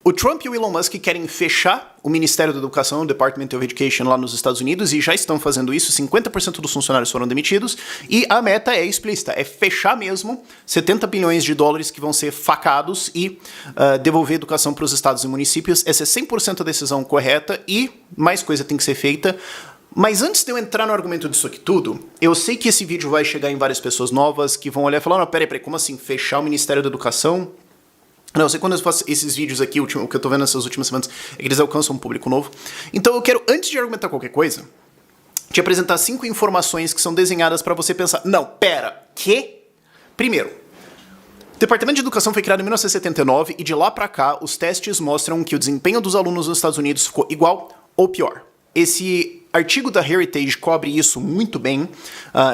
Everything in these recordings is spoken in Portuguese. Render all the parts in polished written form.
O Trump e o Elon Musk querem fechar o Ministério da Educação, o Department of Education, lá nos Estados Unidos, e já estão fazendo isso, 50% dos funcionários foram demitidos, e a meta é explícita, é fechar mesmo 70 bilhões de dólares que vão ser facados e devolver educação para os estados e municípios. Essa é 100% a decisão correta e mais coisa tem que ser feita. Mas antes de eu entrar no argumento disso aqui tudo, eu sei que esse vídeo vai chegar em várias pessoas novas que vão olhar e falar, não, peraí, como assim, fechar o Ministério da Educação? Não, eu sei quando eu faço esses vídeos aqui, o que eu tô vendo nessas últimas semanas, é que eles alcançam um público novo. Então eu quero, antes de argumentar qualquer coisa, te apresentar 5 informações que são desenhadas para você pensar, não, pera, quê? Primeiro, o Departamento de Educação foi criado em 1979 e de lá pra cá os testes mostram que o desempenho dos alunos nos Estados Unidos ficou igual ou pior. Esse artigo da Heritage cobre isso muito bem.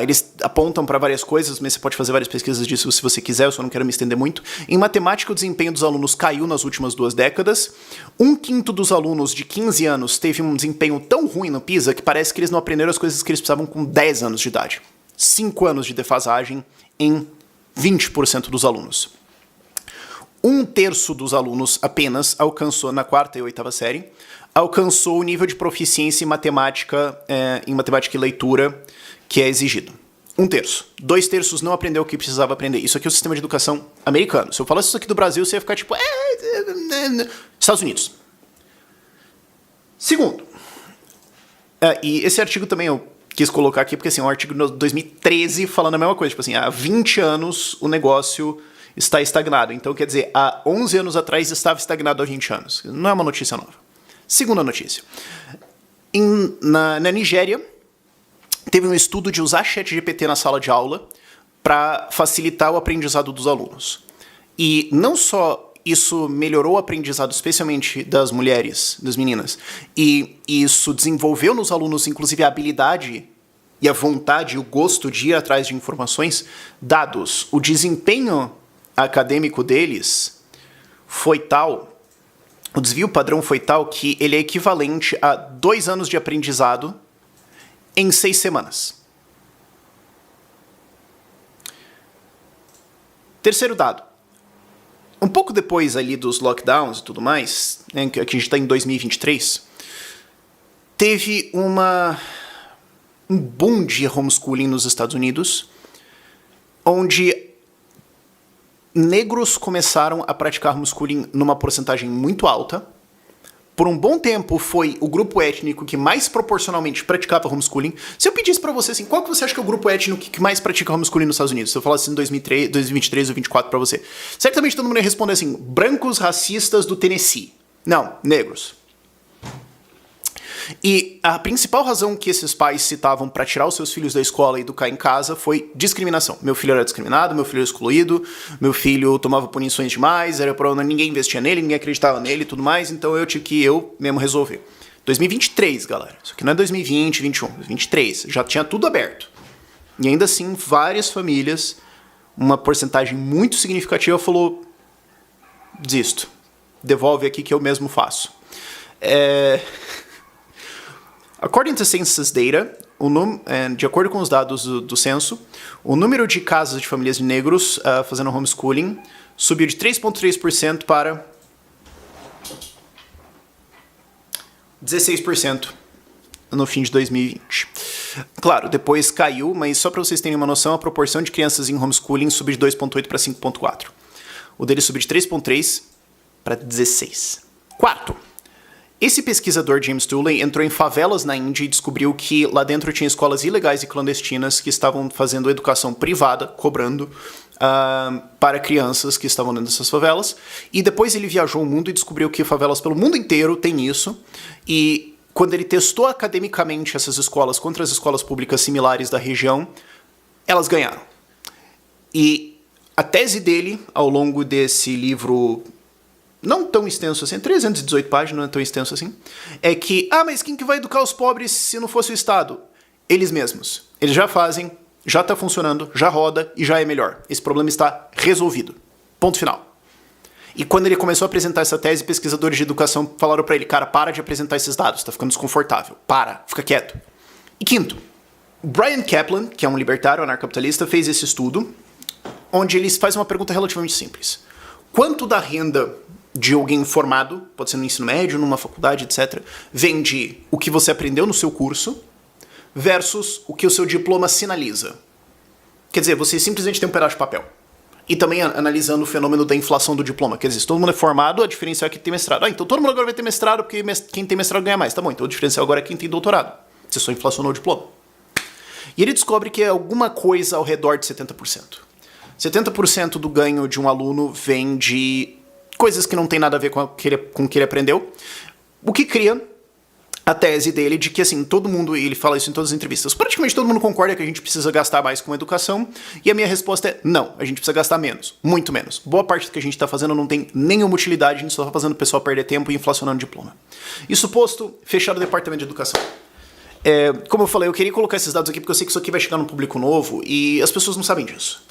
Eles apontam para várias coisas, mas você pode fazer várias pesquisas disso se você quiser, eu só não quero me estender muito. Em matemática, o desempenho dos alunos caiu nas últimas 2 décadas. 1/5 dos alunos de 15 anos teve um desempenho tão ruim no PISA que parece que eles não aprenderam as coisas que eles precisavam com 10 anos de idade. 5 anos de defasagem em 20% dos alunos. 1/3 dos alunos apenas alcançou, na 4ª e 8ª série, alcançou o nível de proficiência em matemática e leitura que é exigido. 1/3. 2/3 não aprendeu o que precisava aprender. Isso aqui é o sistema de educação americano. Se eu falasse isso aqui do Brasil, você ia ficar tipo... Estados Unidos. Segundo. E esse artigo também eu quis colocar aqui, porque assim, é um artigo de 2013 falando a mesma coisa. Tipo assim, há 20 anos o negócio está estagnado. Então, quer dizer, há 11 anos atrás estava estagnado há 20 anos. Não é uma notícia nova. Segunda notícia. Na Nigéria, teve um estudo de usar ChatGPT na sala de aula para facilitar o aprendizado dos alunos. E não só isso melhorou o aprendizado, especialmente das mulheres, das meninas, e isso desenvolveu nos alunos, inclusive, a habilidade e a vontade, o gosto de ir atrás de informações, dados. O desempenho acadêmico deles foi tal... O desvio padrão foi tal que ele é equivalente a 2 anos de aprendizado em 6 semanas. Terceiro dado. Um pouco depois ali dos lockdowns e tudo mais, né, que a gente está em 2023, teve um boom de homeschooling nos Estados Unidos, onde negros começaram a praticar homeschooling numa porcentagem muito alta. Por um bom tempo foi o grupo étnico que mais proporcionalmente praticava homeschooling. Se eu pedisse pra você assim, qual que você acha que é o grupo étnico que mais pratica homeschooling nos Estados Unidos? Se eu falasse em 2023 ou 2024 pra você. Certamente todo mundo ia responder assim, brancos racistas do Tennessee. Não, negros. E a principal razão que esses pais citavam para tirar os seus filhos da escola e educar em casa foi discriminação. Meu filho era discriminado, meu filho era excluído, meu filho tomava punições demais, ninguém investia nele, ninguém acreditava nele e tudo mais, então eu tive que eu mesmo resolver. 2023, galera. Isso aqui não é 2020, 2021, 2023. Já tinha tudo aberto. E ainda assim, várias famílias, uma porcentagem muito significativa falou, desisto. Devolve aqui que eu mesmo faço. According to census data, de acordo com os dados do censo, o número de casas de famílias de negros fazendo homeschooling subiu de 3,3% para 16% no fim de 2020. Claro, depois caiu, mas só para vocês terem uma noção, a proporção de crianças em homeschooling subiu de 2,8 para 5,4. O dele subiu de 3,3 para 16. Quarto. Esse pesquisador, James Tooley, entrou em favelas na Índia e descobriu que lá dentro tinha escolas ilegais e clandestinas que estavam fazendo educação privada, cobrando, para crianças que estavam dentro dessas favelas. E depois ele viajou o mundo e descobriu que favelas pelo mundo inteiro têm isso. E quando ele testou academicamente essas escolas contra as escolas públicas similares da região, elas ganharam. E a tese dele, ao longo desse livro... não tão extenso assim, 318 páginas, não é tão extenso assim, é que, mas quem que vai educar os pobres se não fosse o Estado? Eles mesmos. Eles já fazem, já está funcionando, já roda e já é melhor. Esse problema está resolvido. Ponto final. E quando ele começou a apresentar essa tese, pesquisadores de educação falaram para ele, cara, para de apresentar esses dados, está ficando desconfortável. Para, fica quieto. E quinto, Brian Kaplan, que é um libertário anarcapitalista, fez esse estudo, onde ele faz uma pergunta relativamente simples. Quanto da renda de alguém formado, pode ser no ensino médio, numa faculdade, etc., vem de o que você aprendeu no seu curso versus o que o seu diploma sinaliza. Quer dizer, você simplesmente tem um pedaço de papel. E também analisando o fenômeno da inflação do diploma. Quer dizer, se todo mundo é formado, a diferença é que tem mestrado. Então todo mundo agora vai ter mestrado porque quem tem mestrado ganha mais. Tá bom, então a diferencial agora é quem tem doutorado. Você só inflacionou o diploma. E ele descobre que é alguma coisa ao redor de 70%. 70% do ganho de um aluno vem de coisas que não tem nada a ver com o que ele aprendeu. O que cria a tese dele de que, assim, todo mundo, e ele fala isso em todas as entrevistas, praticamente todo mundo concorda que a gente precisa gastar mais com educação, e a minha resposta é não, a gente precisa gastar menos, muito menos. Boa parte do que a gente está fazendo não tem nenhuma utilidade, a gente só está fazendo o pessoal perder tempo e inflacionando diploma. Isso posto, fechado o departamento de educação. Como eu falei, eu queria colocar esses dados aqui porque eu sei que isso aqui vai chegar num público novo e as pessoas não sabem disso.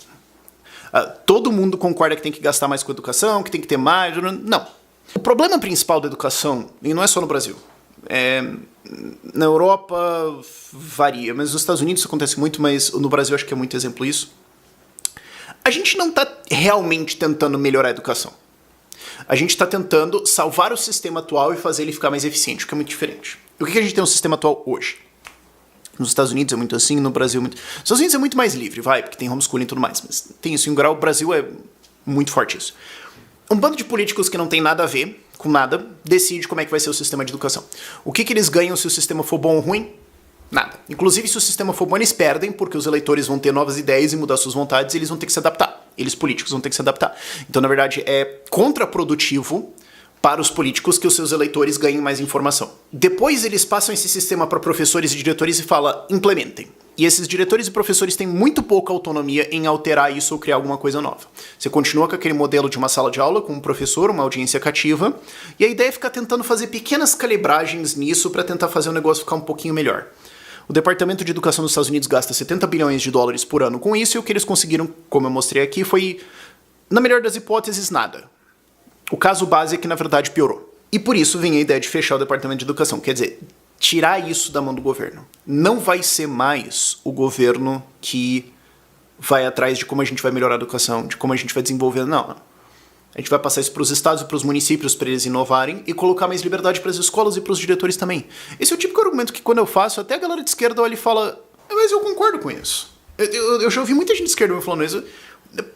Todo mundo concorda que tem que gastar mais com educação, que tem que ter mais... Não. O problema principal da educação, e não é só no Brasil, na Europa varia, mas nos Estados Unidos isso acontece muito, mas no Brasil acho que é muito exemplo isso. A gente não está realmente tentando melhorar a educação. A gente está tentando salvar o sistema atual e fazer ele ficar mais eficiente, o que é muito diferente. O que a gente tem no sistema atual hoje? Nos Estados Unidos é muito assim, no Brasil é muito... Nos Estados Unidos é muito mais livre, porque tem homeschooling e tudo mais, mas tem isso em grau, o Brasil é muito forte isso. Um bando de políticos que não tem nada a ver com nada, decide como é que vai ser o sistema de educação. O que eles ganham se o sistema for bom ou ruim? Nada. Inclusive, se o sistema for bom, eles perdem, porque os eleitores vão ter novas ideias e mudar suas vontades, e eles vão ter que se adaptar. Eles, políticos, vão ter que se adaptar. Então, na verdade, é contraprodutivo para os políticos que os seus eleitores ganhem mais informação. Depois, eles passam esse sistema para professores e diretores e falam, implementem. E esses diretores e professores têm muito pouca autonomia em alterar isso ou criar alguma coisa nova. Você continua com aquele modelo de uma sala de aula, com um professor, uma audiência cativa, e a ideia é ficar tentando fazer pequenas calibragens nisso para tentar fazer o negócio ficar um pouquinho melhor. O Departamento de Educação dos Estados Unidos gasta 70 bilhões de dólares por ano com isso, e o que eles conseguiram, como eu mostrei aqui, foi, na melhor das hipóteses, nada. O caso base é que, na verdade, piorou. E por isso vem a ideia de fechar o Departamento de Educação. Quer dizer, tirar isso da mão do governo. Não vai ser mais o governo que vai atrás de como a gente vai melhorar a educação, de como a gente vai desenvolver. Não. A gente vai passar isso para os estados e para os municípios para eles inovarem e colocar mais liberdade para as escolas e para os diretores também. Esse é o típico argumento que quando eu faço, até a galera de esquerda olha e fala, mas eu concordo com isso. Eu já ouvi muita gente de esquerda me falando isso.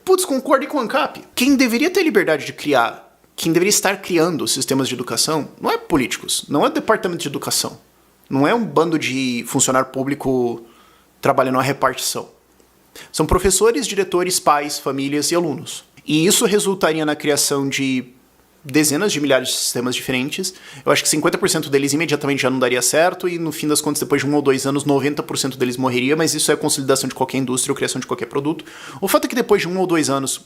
Putz, concordo com o ANCAP. Quem deveria ter liberdade de criar, quem deveria estar criando sistemas de educação, não é políticos, não é o departamento de educação. Não é um bando de funcionário público trabalhando a repartição. São professores, diretores, pais, famílias e alunos. E isso resultaria na criação de dezenas de milhares de sistemas diferentes. Eu acho que 50% deles imediatamente já não daria certo e no fim das contas, depois de 1 ou 2 anos, 90% deles morreria, mas isso é a consolidação de qualquer indústria ou criação de qualquer produto. O fato é que depois de 1 ou 2 anos,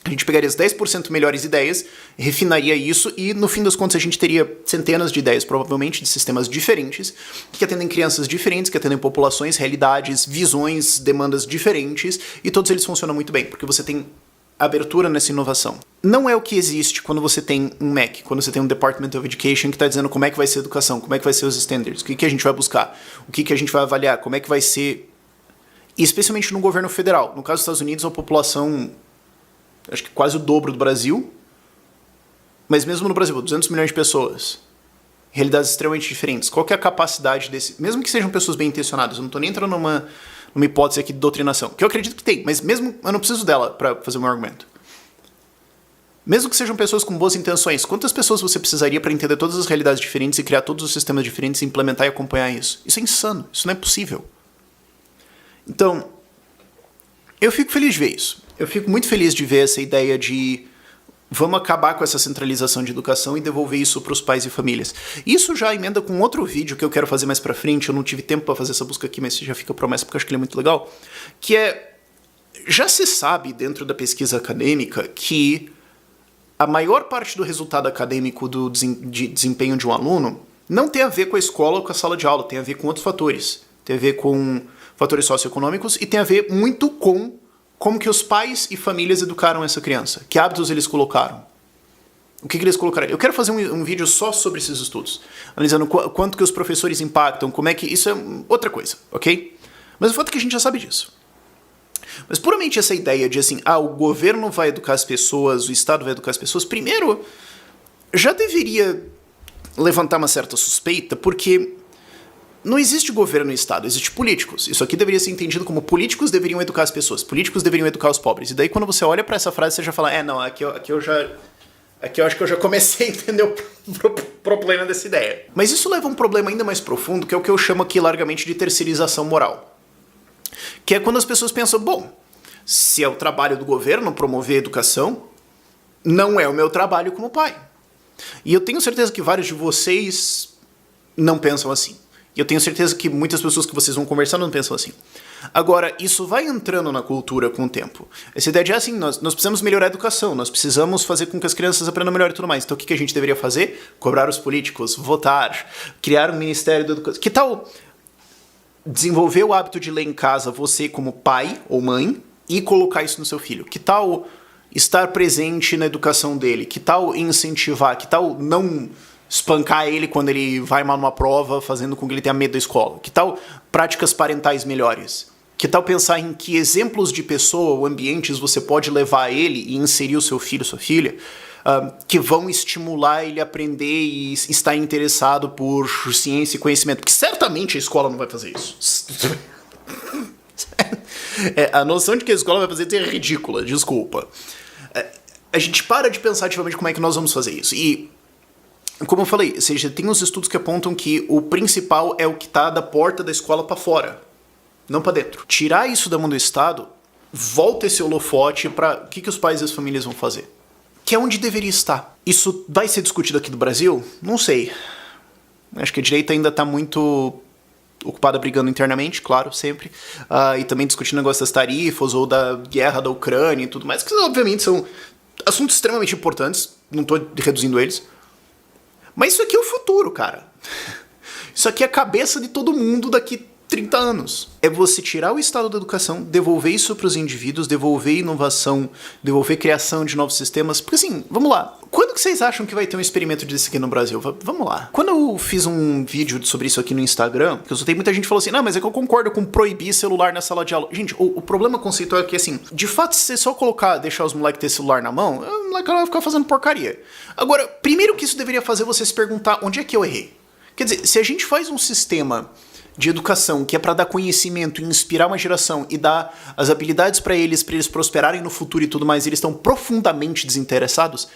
a gente pegaria as 10% melhores ideias, refinaria isso e, no fim das contas, a gente teria centenas de ideias, provavelmente, de sistemas diferentes, que atendem crianças diferentes, que atendem populações, realidades, visões, demandas diferentes, e todos eles funcionam muito bem, porque você tem abertura nessa inovação. Não é o que existe quando você tem um MEC, quando você tem um Department of Education que está dizendo como é que vai ser a educação, como é que vai ser os standards, o que a gente vai buscar, o que a gente vai avaliar, como é que vai ser, e especialmente no governo federal. No caso dos Estados Unidos, a população acho que quase o dobro do Brasil, mas mesmo no Brasil, 200 milhões de pessoas, realidades extremamente diferentes. Qual que é a capacidade desse... Mesmo que sejam pessoas bem intencionadas, eu não estou nem entrando numa hipótese aqui de doutrinação, que eu acredito que tem, mas mesmo eu não preciso dela para fazer o meu argumento. Mesmo que sejam pessoas com boas intenções, quantas pessoas você precisaria para entender todas as realidades diferentes e criar todos os sistemas diferentes e implementar e acompanhar isso? Isso é insano, isso não é possível. Então, eu fico feliz de ver isso. Eu fico muito feliz de ver essa ideia de vamos acabar com essa centralização de educação e devolver isso para os pais e famílias. Isso já emenda com outro vídeo que eu quero fazer mais para frente, eu não tive tempo para fazer essa busca aqui, mas já fica a promessa porque eu acho que ele é muito legal, que é, já se sabe dentro da pesquisa acadêmica que a maior parte do resultado acadêmico de desempenho de um aluno não tem a ver com a escola ou com a sala de aula, tem a ver com outros fatores. Tem a ver com fatores socioeconômicos e tem a ver muito com como que os pais e famílias educaram essa criança. Que hábitos eles colocaram. O que eles colocaram. Eu quero fazer um vídeo só sobre esses estudos. Analisando quanto que os professores impactam, como é que... Isso é outra coisa, ok? Mas o fato é que a gente já sabe disso. Mas puramente essa ideia de assim, o governo vai educar as pessoas, o Estado vai educar as pessoas, primeiro, já deveria levantar uma certa suspeita, porque não existe governo no Estado, existe políticos. Isso aqui deveria ser entendido como políticos deveriam educar as pessoas, políticos deveriam educar os pobres. E daí quando você olha pra essa frase, você já fala, não, aqui eu acho que eu já comecei a entender o problema dessa ideia. Mas isso leva a um problema ainda mais profundo, que é o que eu chamo aqui largamente de terceirização moral. Que é quando as pessoas pensam, bom, se é o trabalho do governo promover a educação, não é o meu trabalho como pai. E eu tenho certeza que vários de vocês não pensam assim. E eu tenho certeza que muitas pessoas que vocês vão conversar não pensam assim. Agora, isso vai entrando na cultura com o tempo. Essa ideia de, assim, nós precisamos melhorar a educação, nós precisamos fazer com que as crianças aprendam melhor e tudo mais. Então o que a gente deveria fazer? Cobrar os políticos, votar, criar um Ministério da Educação. Que tal desenvolver o hábito de ler em casa você como pai ou mãe e colocar isso no seu filho? Que tal estar presente na educação dele? Que tal incentivar? Que tal não espancar ele quando ele vai mal numa prova, fazendo com que ele tenha medo da escola? Que tal práticas parentais melhores? Que tal pensar em que exemplos de pessoa ou ambientes você pode levar a ele e inserir o seu filho, sua filha, que vão estimular ele a aprender e estar interessado por ciência e conhecimento? Porque certamente a escola não vai fazer isso. A noção de que a escola vai fazer isso é ridícula, desculpa. A gente para de pensar ativamente como é que nós vamos fazer isso. E, como eu falei, ou seja, tem uns estudos que apontam que o principal é o que está da porta da escola para fora, não para dentro. Tirar isso da mão do Estado, volta esse holofote para o que os pais e as famílias vão fazer. Que é onde deveria estar. Isso vai ser discutido aqui no Brasil? Não sei. Acho que a direita ainda está muito ocupada brigando internamente, claro, sempre. E também discutindo o negócio das tarifas ou da guerra da Ucrânia e tudo mais, que obviamente são assuntos extremamente importantes, não estou reduzindo eles. Mas isso aqui é o futuro, cara. Isso aqui é a cabeça de todo mundo daqui 30 anos. É você tirar o Estado da educação, devolver isso para os indivíduos, devolver inovação, devolver criação de novos sistemas. Porque assim, vamos lá. Quando que vocês acham que vai ter um experimento disso aqui no Brasil? Vamos lá. Quando eu fiz um vídeo sobre isso aqui no Instagram, que eu soltei, muita gente falou assim, não, mas é que eu concordo com proibir celular na sala de aula. Gente, o problema conceitual é que, assim, de fato, se você só deixar os moleques ter celular na mão, o moleque vai ficar fazendo porcaria. Agora, primeiro que isso deveria fazer você se perguntar onde é que eu errei. Quer dizer, se a gente faz um sistema de educação que é para dar conhecimento e inspirar uma geração e dar as habilidades para eles prosperarem no futuro e tudo mais, e eles estão profundamente desinteressados,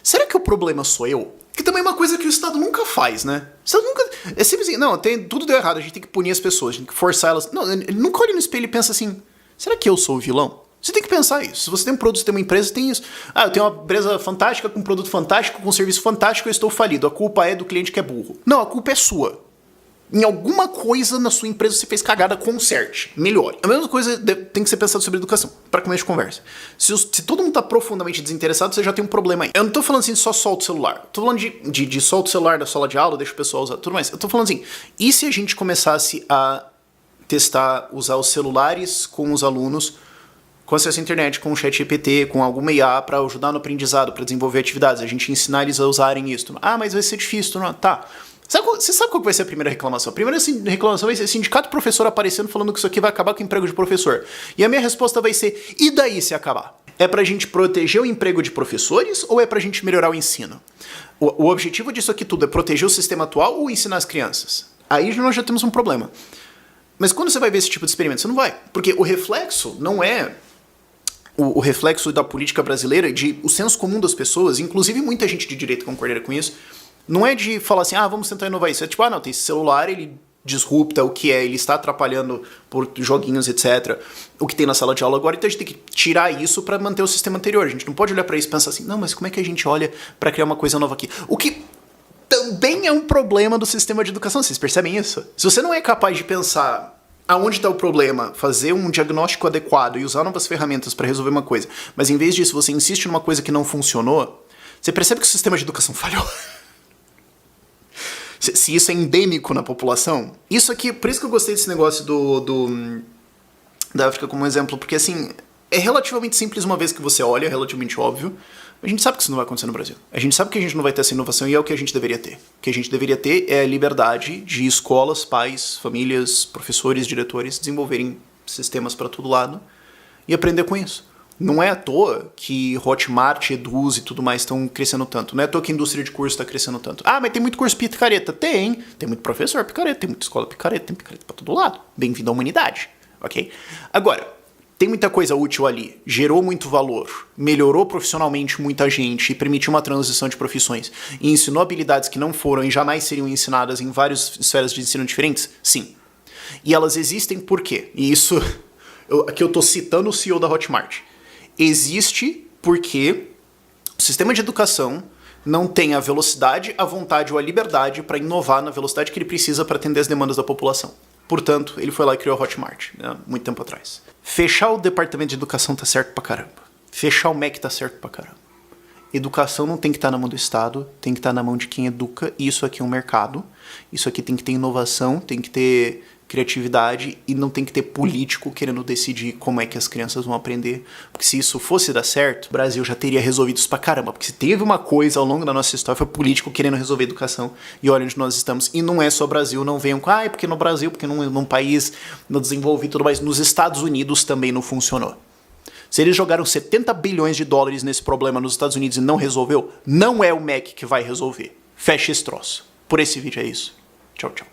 será que o problema sou eu? Que também é uma coisa que o Estado nunca faz, né? O Estado nunca... É sempre assim, não, tudo deu errado, a gente tem que punir as pessoas, a gente tem que forçar elas... Não, ele nunca olha no espelho e pensa assim, será que eu sou o vilão? Você tem que pensar isso. Se você tem um produto, tem uma empresa, tem isso. Eu tenho uma empresa fantástica, com um produto fantástico, com um serviço fantástico, eu estou falido. A culpa é do cliente que é burro. Não, a culpa é sua. Em alguma coisa na sua empresa você fez cagada, conserte, melhore. A mesma coisa tem que ser pensado sobre educação, para começo de conversa. Se todo mundo tá profundamente desinteressado, você já tem um problema aí. Eu não tô falando assim, só solta o celular. Tô falando de solta o celular da sala de aula, deixa o pessoal usar, tudo mais. Eu tô falando assim, e se a gente começasse a testar, usar os celulares com os alunos, com acesso à internet, com o ChatGPT, com alguma IA para ajudar no aprendizado, para desenvolver atividades, a gente ensinar eles a usarem isso. Mas vai ser difícil, não? Tá. Você sabe qual vai ser a primeira reclamação? A primeira reclamação vai ser sindicato professor aparecendo falando que isso aqui vai acabar com o emprego de professor. E a minha resposta vai ser, e daí se acabar? É pra gente proteger o emprego de professores ou é pra gente melhorar o ensino? O objetivo disso aqui tudo é proteger o sistema atual ou ensinar as crianças? Aí nós já temos um problema. Mas quando você vai ver esse tipo de experimento? Você não vai. Porque o reflexo não é o reflexo da política brasileira, de o senso comum das pessoas, inclusive muita gente de direita concordaria com isso, não é de falar assim, vamos tentar inovar isso. É tipo, não, tem esse celular, ele disrupta o que é, ele está atrapalhando por joguinhos, etc. O que tem na sala de aula agora, então a gente tem que tirar isso para manter o sistema anterior. A gente não pode olhar para isso e pensar assim, não, mas como é que a gente olha para criar uma coisa nova aqui? O que também é um problema do sistema de educação, vocês percebem isso? Se você não é capaz de pensar aonde está o problema, fazer um diagnóstico adequado e usar novas ferramentas para resolver uma coisa, mas em vez disso você insiste numa coisa que não funcionou, você percebe que o sistema de educação falhou. Se isso é endêmico na população, isso aqui, por isso que eu gostei desse negócio da África como exemplo, porque assim, é relativamente simples uma vez que você olha, é relativamente óbvio, a gente sabe que isso não vai acontecer no Brasil. A gente sabe que a gente não vai ter essa inovação e é o que a gente deveria ter. O que a gente deveria ter é a liberdade de escolas, pais, famílias, professores, diretores desenvolverem sistemas para todo lado e aprender com isso. Não é à toa que Hotmart, Eduz e tudo mais estão crescendo tanto. Não é à toa que a indústria de curso está crescendo tanto. Ah, mas tem muito curso picareta. Tem muito professor picareta, tem muita escola picareta, tem picareta pra todo lado. Bem-vindo à humanidade, ok? Agora, tem muita coisa útil ali, gerou muito valor, melhorou profissionalmente muita gente e permitiu uma transição de profissões e ensinou habilidades que não foram e jamais seriam ensinadas em várias esferas de ensino diferentes? Sim. E elas existem por quê? E isso, aqui eu tô citando o CEO da Hotmart. Existe porque o sistema de educação não tem a velocidade, a vontade ou a liberdade para inovar na velocidade que ele precisa para atender as demandas da população. Portanto, ele foi lá e criou a Hotmart, né, muito tempo atrás. Fechar o departamento de educação tá certo pra caramba. Fechar o MEC tá certo pra caramba. Educação não tem que estar na mão do Estado, tem que estar na mão de quem educa. Isso aqui é um mercado. Isso aqui tem que ter inovação, tem que ter criatividade e não tem que ter político querendo decidir como é que as crianças vão aprender. Porque se isso fosse dar certo, o Brasil já teria resolvido isso pra caramba. Porque se teve uma coisa ao longo da nossa história, foi político querendo resolver a educação. E olha onde nós estamos. E não é só Brasil, não venham com, porque no Brasil, porque num país não desenvolvido e tudo mais. Nos Estados Unidos também não funcionou. Se eles jogaram 70 bilhões de dólares nesse problema nos Estados Unidos e não resolveu, não é o MEC que vai resolver. Fecha esse troço. Por esse vídeo é isso. Tchau, tchau.